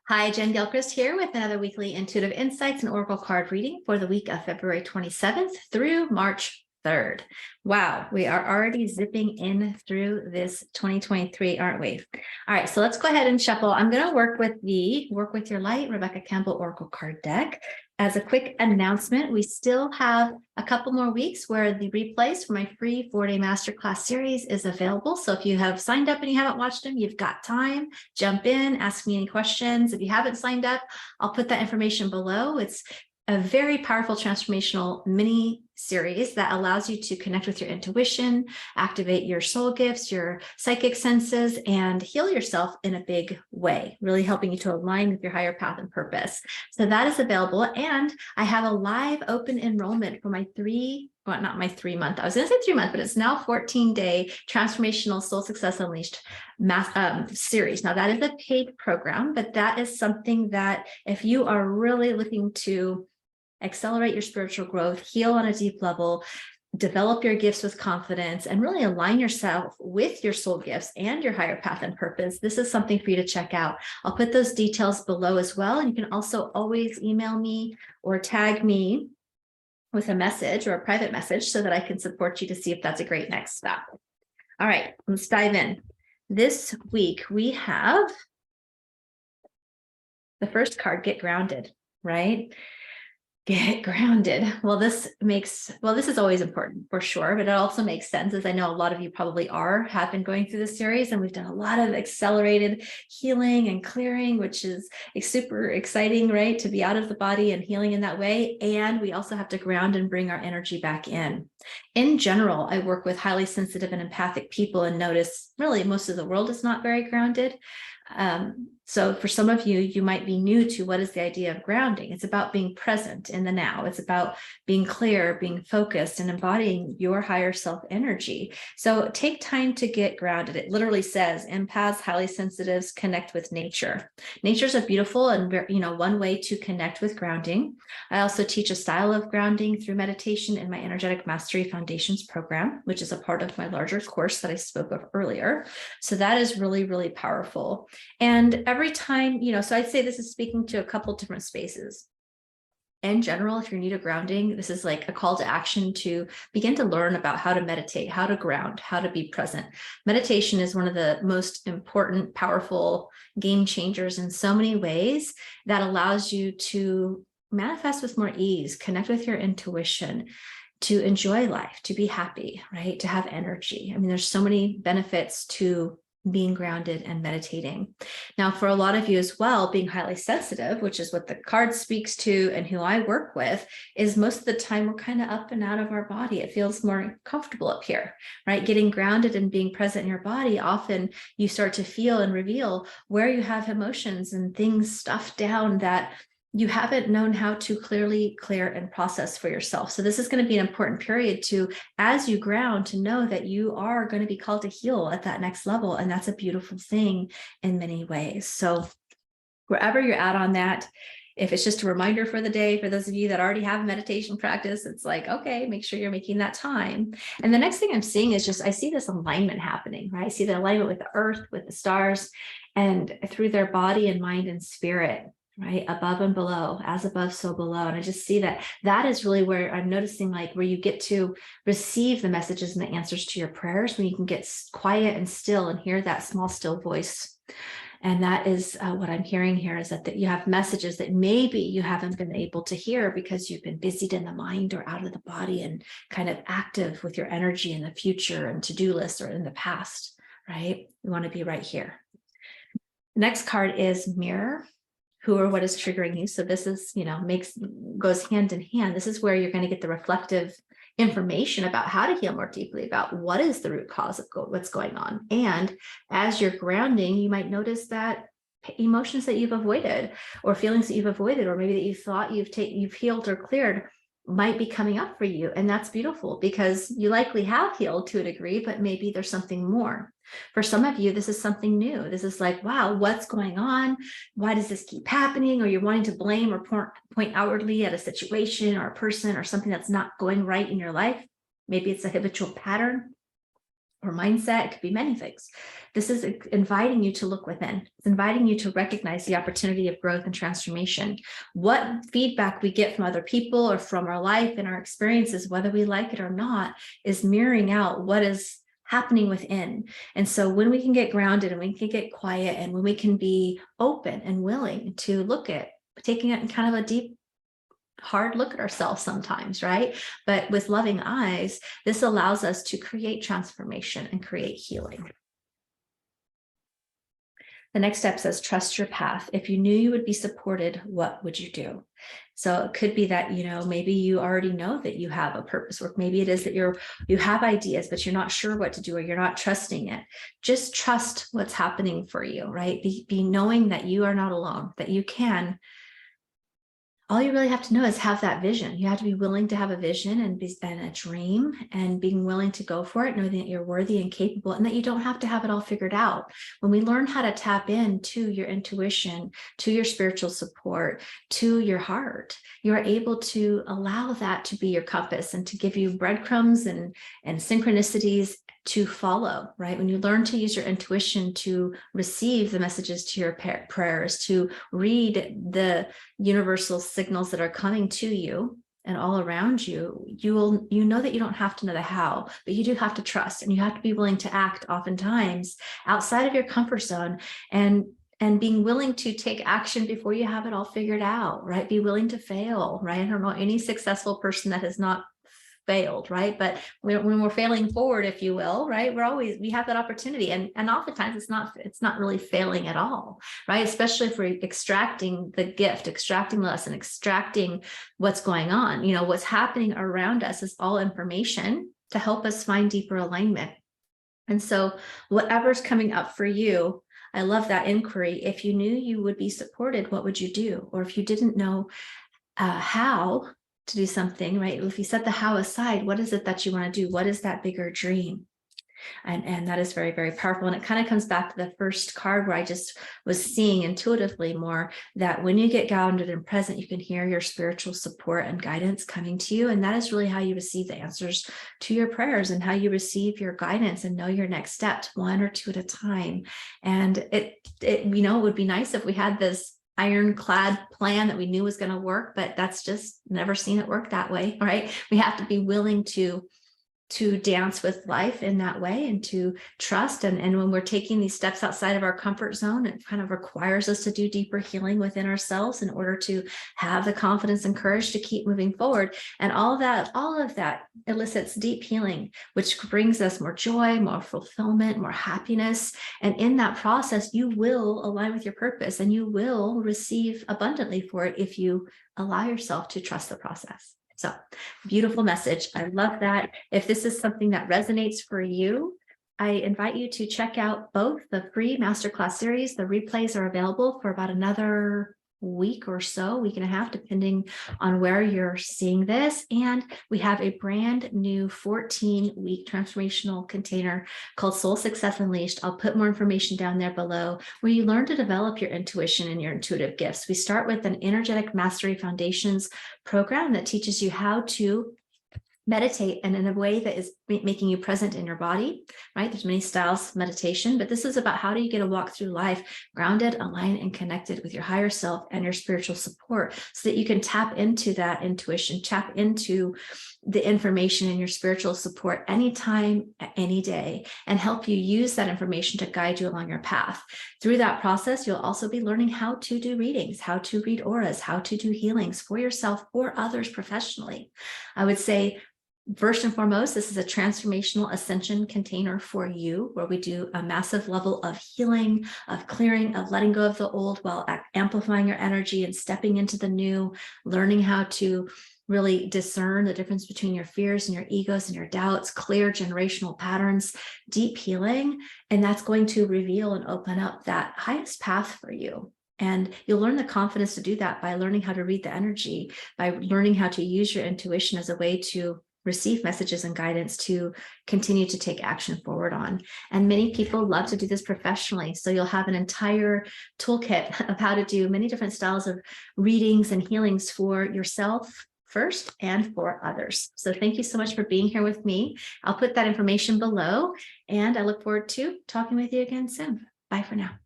Hi, Jen Gilchrist here with another weekly Intuitive Insights and Oracle card reading for the week of February 27th through March 3rd. Wow, we are already zipping in through this 2023, aren't we? All right, so let's go ahead and shuffle. I'm going to work with the Work With Your Light Rebecca Campbell Oracle card deck. As a quick announcement, we still have a couple more weeks where the replays for my free 4-day masterclass series is available. So if you have signed up and you haven't watched them, you've got time. Jump in, ask me any questions. If you haven't signed up, I'll put that information below. It's a very powerful transformational mini series that allows you to connect with your intuition, activate your soul gifts, your psychic senses, and heal yourself in a big way, really helping you to align with your higher path and purpose. So that is available. And I have a live open enrollment for my not my 3-month, I was going to say 3-month, but it's now 14-day transformational soul success unleashed series. Now that is a paid program, but that is something that if you are really looking to accelerate your spiritual growth, heal on a deep level, develop your gifts with confidence, and really align yourself with your soul gifts and your higher path and purpose, this is something for you to check out. I'll put those details below as well. And you can also always email me or tag me with a message or a private message so that I can support you to see if that's a great next step. All right, let's dive in. This week we have the first card, Get Grounded, right? Get grounded. Well, this is always important for sure, but it also makes sense, as I know a lot of you probably have been going through this series, and we've done a lot of accelerated healing and clearing, which is super exciting, right? To be out of the body and healing in that way. And we also have to ground and bring our energy back in. In general, I work with highly sensitive and empathic people and notice really most of the world is not very grounded. So for some of you, you might be new to what is the idea of grounding. It's about being present in the now. It's about being clear, being focused, and embodying your higher self energy. So take time to get grounded. It literally says empaths, highly sensitives connect with nature. Nature's a beautiful and one way to connect with grounding. I also teach a style of grounding through meditation in my Energetic Mastery Foundations program, which is a part of my larger course that I spoke of earlier. So that is really, really powerful. And every time, so I'd say this is speaking to a couple different spaces. In general, if you're new to grounding, this is like a call to action to begin to learn about how to meditate, how to ground, how to be present. Meditation is one of the most important, powerful game changers in so many ways that allows you to manifest with more ease, connect with your intuition, to enjoy life, to be happy, right? To have energy. I mean, there's so many benefits to being grounded and meditating. Now, for a lot of you as well, being highly sensitive, which is what the card speaks to and who I work with, is most of the time we're kind of up and out of our body. It feels more comfortable up here, right? Getting grounded and being present in your body, often you start to feel and reveal where you have emotions and things stuffed down that you haven't known how to clearly clear and process for yourself. So this is going to be an important period to, as you ground, to know that you are going to be called to heal at that next level. And that's a beautiful thing in many ways. So wherever you're at on that, if it's just a reminder for the day, for those of you that already have meditation practice, it's like, okay, make sure you're making that time. And the next thing I'm seeing is just, I see this alignment happening, right? I see the alignment with the earth, with the stars, and through their body and mind and spirit, right? Above and below, as above, so below. And I just see that is really where I'm noticing, like, where you get to receive the messages and the answers to your prayers, when you can get quiet and still and hear that small, still voice. And that is what I'm hearing here, is that you have messages that maybe you haven't been able to hear because you've been busied in the mind or out of the body and kind of active with your energy in the future and to-do lists or in the past, right? You want to be right here. Next card is Mirror. Who or what is triggering you. So this is, goes hand in hand. This is where you're going to get the reflective information about how to heal more deeply, about what is the root cause of what's going on. And as you're grounding, you might notice that emotions that you've avoided, or feelings that you've avoided, or maybe that you thought you've healed or cleared, might be coming up for you. And that's beautiful, because you likely have healed to a degree, but maybe there's something more. For some of you, this is something new. This is like, wow, what's going on? Why does this keep happening? Or you're wanting to blame or point outwardly at a situation or a person or something that's not going right in your life. Maybe it's a habitual pattern, or mindset. It could be many things. This is inviting you to look within. It's inviting you to recognize the opportunity of growth and transformation. What feedback we get from other people or from our life and our experiences, whether we like it or not, is mirroring out what is happening within. And so when we can get grounded and we can get quiet and when we can be open and willing to look at taking it in kind of a deep, hard look at ourselves sometimes, right? But with loving eyes, this allows us to create transformation and create healing. The next step says, trust your path. If you knew you would be supported, what would you do? So it could be that, maybe you already know that you have a purpose work. Maybe it is that you have ideas, but you're not sure what to do, or you're not trusting it. Just trust what's happening for you, right? Be knowing that you are not alone, that you can. All you really have to know is have that vision. You have to be willing to have a vision and a dream, and being willing to go for it, knowing that you're worthy and capable, and that you don't have to have it all figured out. When we learn how to tap into your intuition, to your spiritual support, to your heart, you're able to allow that to be your compass and to give you breadcrumbs and synchronicities to follow, right? When you learn to use your intuition to receive the messages to your prayers, to read the universal signals that are coming to you and all around you, you know that you don't have to know the how, but you do have to trust, and you have to be willing to act oftentimes outside of your comfort zone, and being willing to take action before you have it all figured out, right? Be willing to fail, right? I don't know any successful person that has not failed, right? But when we're failing forward, if you will, right, we have that opportunity, and oftentimes it's not really failing at all, right? Especially if we're extracting the gift, extracting the lesson, extracting what's going on. What's happening around us is all information to help us find deeper alignment. And so whatever's coming up for you, I love that inquiry. If you knew you would be supported, what would you do? Or if you didn't know how to do something, right? If you set the how aside, what is it that you want to do? What is that bigger dream? And that is very, very powerful. And it kind of comes back to the first card where I just was seeing intuitively more that when you get grounded and present, you can hear your spiritual support and guidance coming to you. And that is really how you receive the answers to your prayers, and how you receive your guidance and know your next steps, one or two at a time. And it would be nice if we had this ironclad plan that we knew was going to work, but that's just never seen it work that way, right? We have to be willing to dance with life in that way, and to trust. And when we're taking these steps outside of our comfort zone, it kind of requires us to do deeper healing within ourselves in order to have the confidence and courage to keep moving forward. And all of that elicits deep healing, which brings us more joy, more fulfillment, more happiness. And in that process, you will align with your purpose, and you will receive abundantly for it if you allow yourself to trust the process. So beautiful message. I love that. If this is something that resonates for you, I invite you to check out both the free masterclass series. The replays are available for about another week or so, week and a half, depending on where you're seeing this. And we have a brand new 14-week transformational container called Soul Success Unleashed. I'll put more information down there below, where you learn to develop your intuition and your intuitive gifts. We start with an energetic mastery foundations program that teaches you how to meditate, and in a way that is making you present in your body, right? There's many styles of meditation, but this is about how do you get to walk through life grounded, aligned, and connected with your higher self and your spiritual support, so that you can tap into that intuition, tap into the information in your spiritual support anytime, any day, and help you use that information to guide you along your path. Through that process, you'll also be learning how to do readings, how to read auras, how to do healings for yourself or others professionally. I would say, first and foremost, this is a transformational ascension container for you, where we do a massive level of healing, of clearing, of letting go of the old while amplifying your energy and stepping into the new, learning how to really discern the difference between your fears and your egos and your doubts, clear generational patterns, deep healing. And that's going to reveal and open up that highest path for you. And you'll learn the confidence to do that by learning how to read the energy, by learning how to use your intuition as a way to receive messages and guidance to continue to take action forward on. And many people love to do this professionally. So you'll have an entire toolkit of how to do many different styles of readings and healings for yourself, first and for others. So thank you so much for being here with me. I'll put that information below, and I look forward to talking with you again soon. Bye for now.